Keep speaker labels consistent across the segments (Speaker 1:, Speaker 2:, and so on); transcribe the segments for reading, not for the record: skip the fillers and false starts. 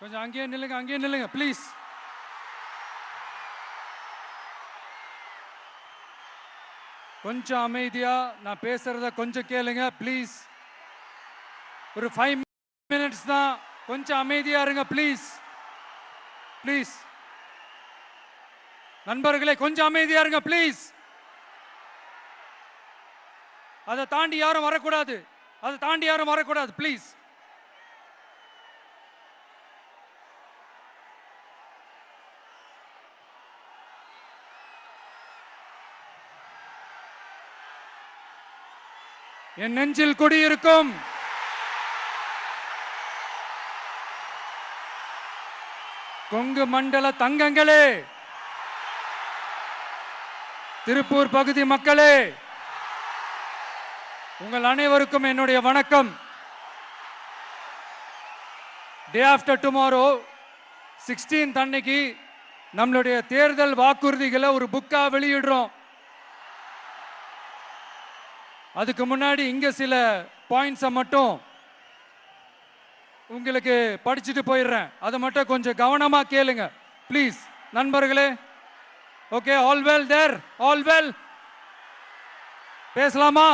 Speaker 1: கொஞ்சம் அங்கேயே நில்லுங்க ப்ளீஸ். கொஞ்சம் அமைதியா நான் பேசுறத கொஞ்சம் கேளுங்க ப்ளீஸ். ஒரு 5 மினிட்ஸ் தான், கொஞ்சம் அமைதியா இருங்க ப்ளீஸ். ப்ளீஸ் நண்பர்களே, கொஞ்சம் அமைதியா இருங்க ப்ளீஸ். அதை தாண்டி யாரும் வரக்கூடாது ப்ளீஸ். என் நெஞ்சில் குடியிருக்கும் கொங்கு மண்டல தங்கங்களே, திருப்பூர் பகுதி மக்களே, உங்கள் அனைவருக்கும் என்னுடைய வணக்கம். டே ஆஃப்டர் டுமாரோ 16th அன்னைக்கு நம்மளுடைய தேர்தல் வாக்குறுதிகளை ஒரு புக்கா வெளியிடுறோம். அதுக்கு முன்னாடி இங்க சில பாயிண்ட்ஸை மட்டும் உங்களுக்கு படிச்சுட்டு போயிடுறேன். அதை மட்டும் கொஞ்சம் கவனமா கேளுங்க ப்ளீஸ் நண்பர்களே. Okay, all well there? All well? பேசலாமா?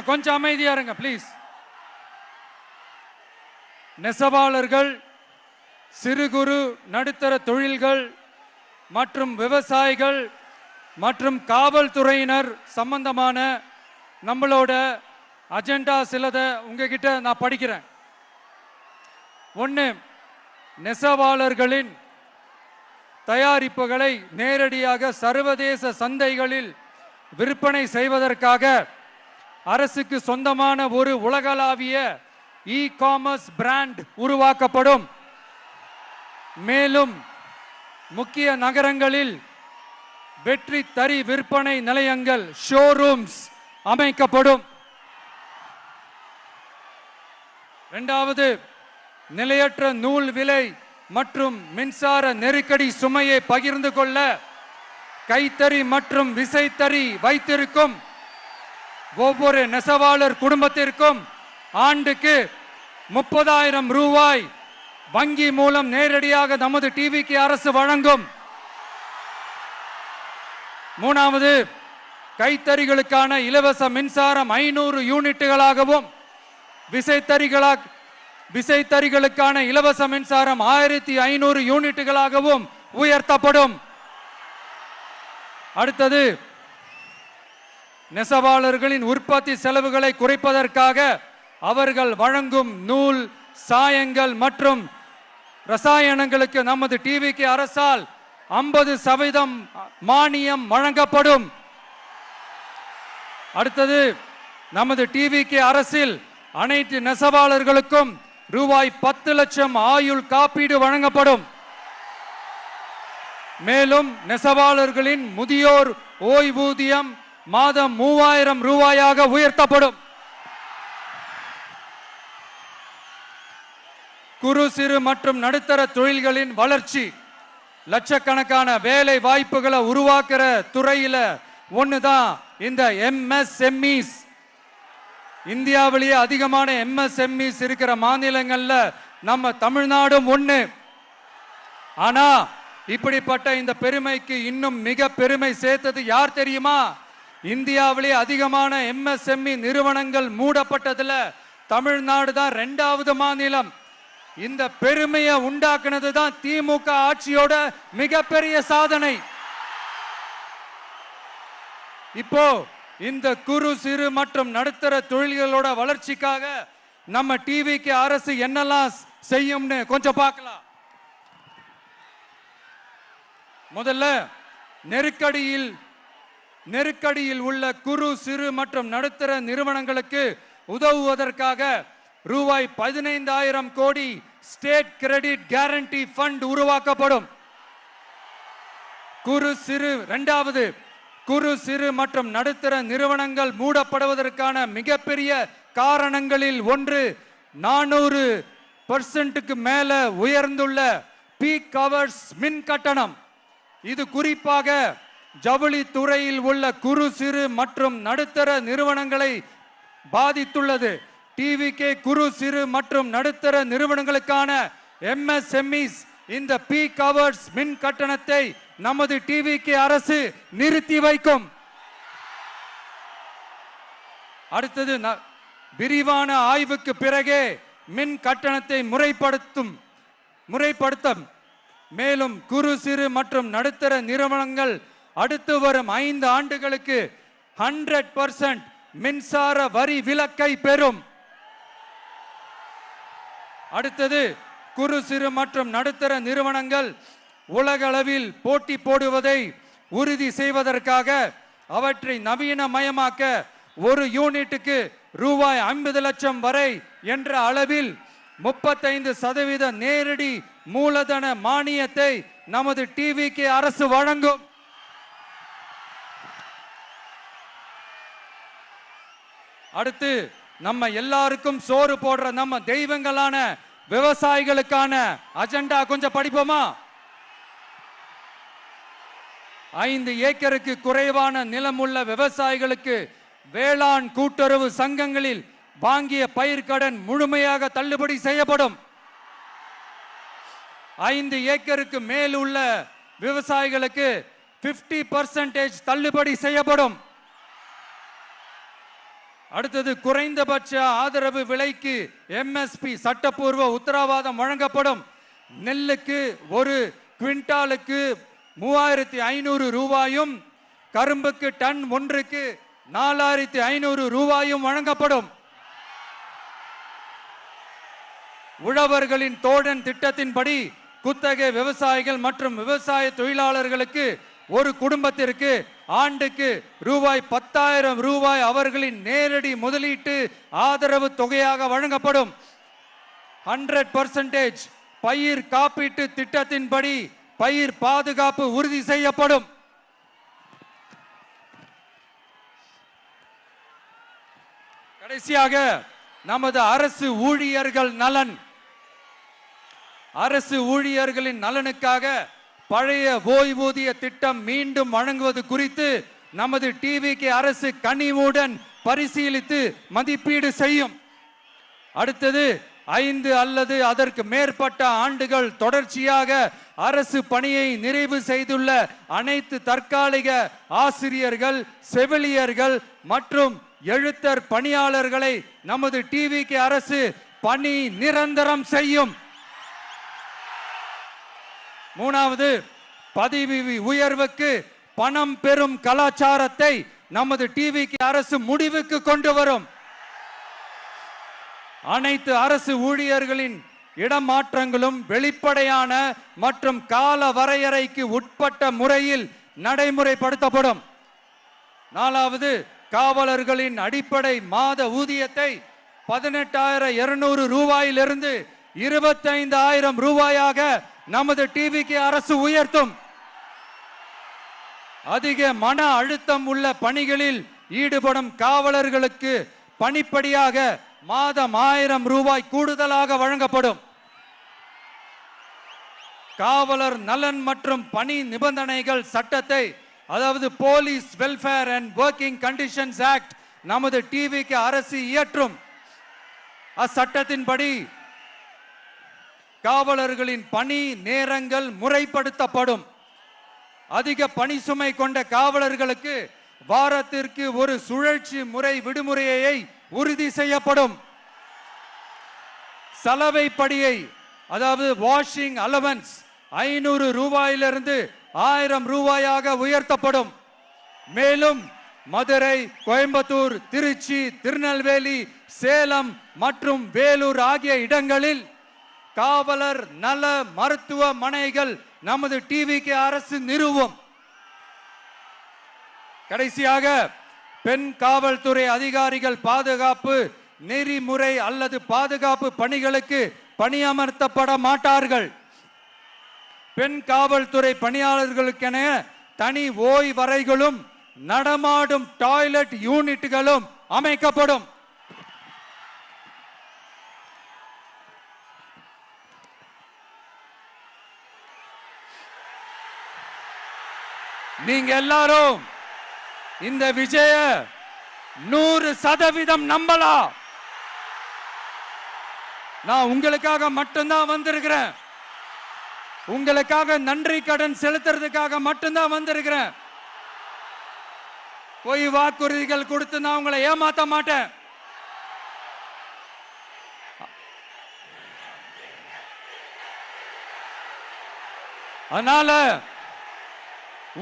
Speaker 1: கொஞ்சம் அமைதியா இருங்க ப்ளீஸ். நெசவாளர்கள், சிறு குறு நடுத்தர தொழில்கள் மற்றும் விவசாயிகள் மற்றும் காவல்துறையினர் சம்பந்தமான நம்மளோட அஜெண்டா சிலதை உங்ககிட்ட நான் படிக்கிறேன். 1, நெசவாளர்களின் தயாரிப்புகளை நேரடியாக சர்வதேச சந்தைகளில் விற்பனை செய்வதற்காக அரசுக்கு சொந்தமான ஒரு உலகளாவிய இ-காமர்ஸ் பிராண்ட் உருவாக்கப்படும். மேலும் முக்கிய நகரங்களில் வெற்றி தறி விற்பனை நிலையங்கள், ஷோரூம்ஸ் அமைக்கப்படும். 2வது, நிலையற்ற நூல் விலை மற்றும் மின்சார நெருக்கடி சுமையை பகிர்ந்து கொள்ள கைத்தறி மற்றும் விசைத்தறி வைத்திருக்கும் ஒவ்வொரு நெசவாளர் குடும்பத்திற்கும் ஆண்டுக்கு 30,000 ரூபாய் வங்கி மூலம் நேரடியாக நமது டிவிக்கு அரசு வழங்கும். 3வது, கைத்தறிகளுக்கான இலவச மின்சாரம் 500 யூனிட்டுகளாகவும் விசைத்தறிகளுக்கான இலவச மின்சாரம் 1500 யூனிட்டுகளாகவும் உயர்த்தப்படும். அடுத்தது, நெசவாளர்களின் உற்பத்தி செலவுகளை குறைப்பதற்காக அவர்கள் வழங்கும் நூல், சாயங்கள் மற்றும் ரசாயனங்களுக்கு நமது டிவிக்கு அரசால் 50% மானியம் வழங்கப்படும். அடுத்தது, நமது டிவிக்கு அரசில் அனைத்து நெசவாளர்களுக்கும் ரூபாய் 10 லட்சம் ஆயுள் காப்பீடு வழங்கப்படும். மேலும் நெசவாளர்களின் முதியோர் ஓய்வூதியம் மாதம் 3000 ரூபாயாக உயர்த்தப்படும். குறு சிறு மற்றும் நடுத்தர தொழில்களின் வளர்ச்சி, லட்சக்கணக்கான வேலை வாய்ப்புகளை உருவாக்குற துறையில ஒண்ணுதான் இந்த MSMEs. இந்தியாவிலேயே அதிகமான MSMEs இருக்கிற மாநிலங்கள்ல நம்ம தமிழ்நாடும் ஒண்ணு. ஆனா இப்படிப்பட்ட இந்த பெருமைக்கு இன்னும் மிக பெருமை சேர்த்தது யார் தெரியுமா? இந்தியாவிலே அதிகமான MSME நிறுவனங்கள் மூடப்பட்டதுல தமிழ்நாடு தான் 2வது மாநிலம். இந்த பெருமையை உண்டாக்குனது தான் திமுக ஆட்சியோட மிகப்பெரிய சாதனை. இப்போ இந்த குறு சிறு மற்றும் நடுத்தர தொழில்களோட வளர்ச்சிக்காக நம்ம டிவிக்கு அரசு என்னெல்லாம் செய்யும்னு கொஞ்சம் பார்க்கலாம். முதல்ல, நெருக்கடியில் உள்ள குறு சிறு மற்றும் நடுத்தர நிறுவனங்களுக்கு உதவுவதற்காக ரூபாய் 15,000 கோடி ஸ்டேட் கிரெடிட் கேரண்டி ஃபண்ட் உருவாக்கப்படும். இரண்டாவது, குறு சிறு மற்றும் நடுத்தர நிறுவனங்கள் மூடப்படுவதற்கான மிகப்பெரிய காரணங்களில் ஒன்று 400% மேல உயர்ந்துள்ள பீக் ஹவர்ஸ் மின் கட்டணம். இது குறிப்பாக ஜவுளி துறையில் உள்ள குறு சிறு மற்றும் நடுத்தர நிறுவனங்களை பாதித்துள்ளது. டிவிகே குறு சிறு மற்றும் நடுத்தர நிறுவனங்களுக்கான MSMEs இந்த பீக் ஹவர்ஸ் மின் கட்டணத்தை நமது டிவிகே அரசு நிறுத்தி வைக்கும். அடுத்தது விரிவான ஆய்வுக்கு பிறகே மின் கட்டணத்தை முறைப்படுத்தும். மேலும் குறு சிறு மற்றும் நடுத்தர நிறுவனங்கள் அடுத்து வரும் 5 ஆண்டுகளுக்கு 100% மின்சார வரி விலக்கை பெறும். அடுத்தது குறு சிறு மற்றும் நடுத்தர நிறுவனங்கள் உலகளவில் போட்டி போடுவதை உறுதி செய்வதற்காக அவற்றை நவீனமயமாக்க ஒரு யூனிட்டுக்கு ரூபாய் 50 லட்சம் வரை என்ற அளவில் 35% நேரடி மூலதன மானியத்தை நமது டிவிகே அரசு வழங்கும். அடுத்து நம்ம எல்லாருக்கும் சோறு போடுற நம்ம தெய்வங்களான விவசாயிகளுக்கான அஜெண்டா கொஞ்சம் படிப்போமா? 5 ஏக்கருக்கு குறைவான நிலமுள்ள விவசாயிகளுக்கு வேளாண் கூட்டுறவு சங்கங்களில் வாங்கிய பயிர்க்கடன் முழுமையாக தள்ளுபடி செய்யப்படும். 5 ஏக்கருக்கு மேல் உள்ள விவசாயிகளுக்கு 50% தள்ளுபடி செய்யப்படும். அடுத்தது குறைந்தபட்ச ஆதரவு விலைக்கு MSP சட்டப்பூர்வ உத்தரவாதம் வழங்கப்படும். நெல்லுக்கு ஒரு குவிண்டாலுக்கு 3500 ரூபாயும் கரும்புக்கு டன் ஒன்றுக்கு 4500 ரூபாயும் வழங்கப்படும். உழவர்களின் தோழன் திட்டத்தின்படி குத்தகை விவசாயிகள் மற்றும் விவசாய தொழிலாளர்களுக்கு ஒரு குடும்பத்திற்கு ஆண்டுக்கு ரூபாய் 10,000 ரூபாய் அவர்களின் நேரடி முதலீட்டு ஆதரவு தொகையாக வழங்கப்படும். 100% பயிர் காப்பீட்டு திட்டத்தின்படி பயிர் பாதுகாப்பு உறுதி செய்யப்படும். கடைசியாக நமது அரசு ஊழியர்கள் நலன். அரசு ஊழியர்களின் நலனுக்காக பழைய ஓய்வூதிய திட்டம் மீண்டும் வழங்குவது குறித்து நமது டிவிகே அரசு கனிவுடன் பரிசீலித்து மதிப்பீடு செய்யும். அடுத்தது 5 அல்லது அதற்கு மேற்பட்ட ஆண்டுகள் தொடர்ச்சியாக அரசு பணியை நிறைவு செய்துள்ள அனைத்து தற்காலிக ஆசிரியர்கள், செவிலியர்கள் மற்றும் எழுத்தர் பணியாளர்களை நமது டிவிகே அரசு பணி நிரந்தரம் செய்யும். 3வது, பதவி உயர்வுக்கு பணம் பெறும் கலாச்சாரத்தை நமது டிவிகே அரசு முடிவுக்கு கொண்டு வரும். அனைத்து அரசு ஊழியர்களின் இடமாற்றங்களும் வெளிப்படையான மற்றும் கால வரையறைக்கு உட்பட்ட முறையில் நடைமுறைப்படுத்தப்படும். 4வது, காவலர்களின் அடிப்படை மாத ஊதியத்தை 18,200 ரூபாயிலிருந்து 25,000 ரூபாயாக நமது டிவிகே அரசு உயர்த்தும். அதிக மன அழுத்தம் உள்ள பணிகளில் ஈடுபடும் காவலர்களுக்கு பணிப்படியாக மாதம் 1000 ரூபாய் கூடுதலாக வழங்கப்படும். காவலர் நலன் மற்றும் பணி நிபந்தனைகள் சட்டத்தை, அதாவது police welfare and working conditions act, நமது டிவிகே அரசு இயற்றும். அச்சட்டத்தின்படி காவலர்களின் பணி நேரங்கள் முறைப்படுத்தப்படும். அதிக பணி சுமை கொண்ட காவலர்களுக்கு வாரத்திற்கு ஒரு சுழற்சி முறை விடுமுறையை உறுதி செய்யப்படும். சலவை படியை, அதாவது வாஷிங் அலவன்ஸ் 500 ரூபாயிலிருந்து 1000 ரூபாயாக உயர்த்தப்படும். மேலும் மதுரை, கோயம்புத்தூர், திருச்சி, திருநெல்வேலி, சேலம் மற்றும் வேலூர் ஆகிய இடங்களில் காவலர் நல மருத்துவமனைகள் நமது டிவிகே அரசு நிறுவும். கடைசியாக பெண் காவல்துறை அதிகாரிகள் பாதுகாப்பு நெறிமுறை அல்லது பாதுகாப்பு பணிகளுக்கு பணியமர்த்தப்பட மாட்டார்கள். பெண் காவல்துறை பணியாளர்களுக்கென தனி ஓய்வறைகளும் நடமாடும் டாய்லெட் யூனிட்டுகளும் அமைக்கப்படும். நீங்க எல்லாரும் இந்த விஜய 100% நம்பலாம். நான் உங்களுக்காக மட்டும்தான் வந்திருக்கிறேன். உங்களுக்காக நன்றி கடன் செலுத்துறதுக்காக மட்டும்தான் வந்திருக்கிறேன். பொய் வாக்குறுதிகள் கொடுத்து நான் உங்களை ஏமாத்த மாட்டேன். அதனால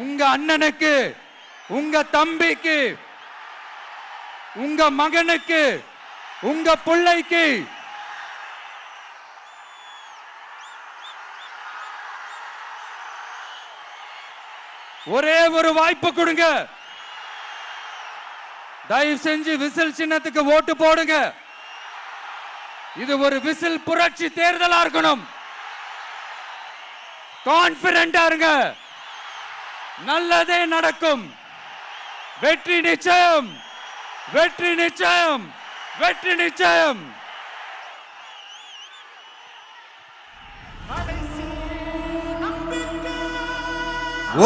Speaker 1: உங்க அண்ணனுக்கு, உங்க தம்பிக்கு, உங்க மகனுக்கு, உங்க பிள்ளைக்கு ஒரே ஒரு வாய்ப்பு கொடுங்க. தயவு செஞ்சு விசில் சின்னத்துக்கு ஓட்டு போடுங்க. இது ஒரு விசில் புரட்சி தேர்தலா இருக்கணும். கான்பிடென்டா இருங்க. நல்லதே நடக்கும். வெற்றி நிச்சயம், வெற்றி நிச்சயம், வெற்றி நிச்சயம்.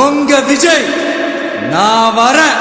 Speaker 2: உங்க விஜய் நான் வரேன்.